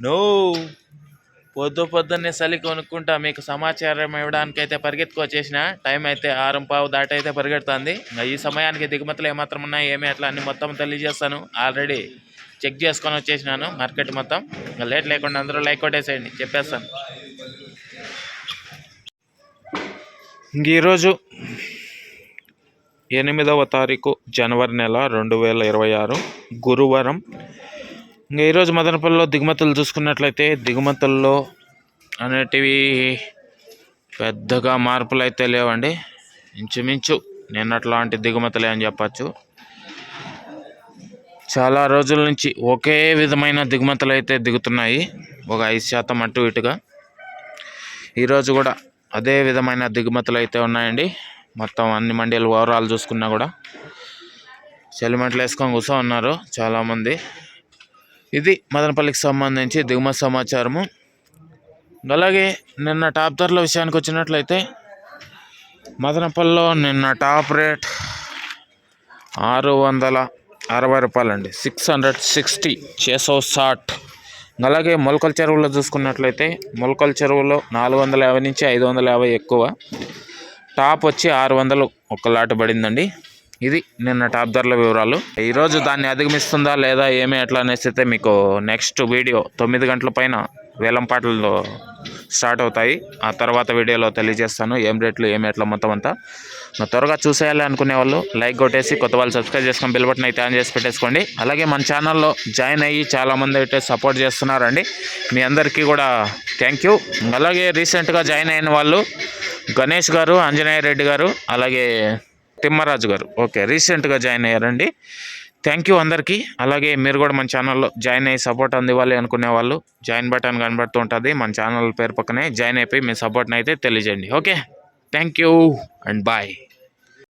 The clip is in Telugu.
నో పొద్దున్నే చలి కొనుక్కుంటా మీకు సమాచారం ఇవ్వడానికైతే పరిగెత్తుకొచ్చేసిన. టైం అయితే 6:15 దాటైతే పరిగెడుతుంది. ఇంకా ఈ సమయానికి దిగుమతులు ఏమాత్రం ఉన్నాయి ఏమి అట్లా అన్ని మొత్తం తెలియజేస్తాను. ఆల్రెడీ చెక్ చేసుకొని వచ్చేసినాను మార్కెట్ మొత్తం. ఇంకా లేట్ లేకుండా అందరూ లైక్ కొట్టేసేయండి, చెప్పేస్తాను. ఇంక ఈరోజు 8వ తారీఖు జనవరి నెల 2026 గురువారం. ఇంకా ఈరోజు మదనపల్లిలో దిగుమతులు చూసుకున్నట్లయితే దిగుమతుల్లో అనేటివి పెద్దగా మార్పులు అయితే లేవండి. ఇంచుమించు నిన్నట్లాంటి దిగుమతులే అని చెప్పచ్చు. చాలా రోజుల నుంచి ఒకే విధమైన దిగుమతులు అయితే దిగుతున్నాయి, ఒక 5% అటు ఇటుగా. ఈరోజు కూడా అదే విధమైన దిగుమతులు అయితే ఉన్నాయండి. మొత్తం అన్ని మండీలు ఓవరాల్ చూసుకున్నా కూడా సెలిమెంట్లు వేసుకొని కూర్చో ఉన్నారు చాలామంది. ఇది మదనపల్లికి సంబంధించి దిగుమతి సమాచారము. అలాగే నిన్న టాప్ ధరల విషయానికి వచ్చినట్లయితే మదనపల్లిలో నిన్న టాప్ రేట్ 660 రూపాయలండి, 660 660. అలాగే మొలకల చెరువులో చూసుకున్నట్లయితే మొలకల చెరువులో 450 నుంచి 550 ఎక్కువ. టాప్ వచ్చి 600 ఒక లాట్ పడిందండి. ఇది నిన్న టాప్ ధరల వివరాలు. ఈరోజు దాన్ని అధిగమిస్తుందా లేదా ఏమి ఎట్లా అనేసి అయితే మీకు నెక్స్ట్ వీడియో 9 గంటల పైన వేలంపాటలు స్టార్ట్ అవుతాయి. ఆ తర్వాత వీడియోలో తెలియజేస్తాను ఏం రేట్లు ఏమి ఎట్లా మొత్తం అంతా. త్వరగా చూసేయాలి అనుకునే వాళ్ళు లైక్ కొట్టేసి, కొత్త వాళ్ళు సబ్స్క్రైబ్ చేసుకొని బెల్ బటన్ అయితే ఆన్ చేసి పెట్టేసుకోండి. అలాగే మన ఛానల్లో జాయిన్ అయ్యి చాలామంది అయితే సపోర్ట్ చేస్తున్నారండి, మీ అందరికీ కూడా థ్యాంక్ యూ. అలాగే రీసెంట్గా జాయిన్ అయిన వాళ్ళు గణేష్ గారు, ఆంజనేయ రెడ్డి గారు, అలాగే తిమ్మరాజు గారు ఓకే రీసెంట్గా జాయిన్ అయ్యారండి. థ్యాంక్ యూ అందరికీ. అలాగే మీరు కూడా మన ఛానల్లో జాయిన్ అయ్యి సపోర్ట్ అందివ్వాలి అనుకునే వాళ్ళు జాయిన్ బటన్ కనబడుతూ ఉంటుంది మన ఛానల్ పేరు పక్కనే. జాయిన్ అయిపోయి మీ సపోర్ట్ని అయితే తెలియజేయండి. Okay, thank you and bye.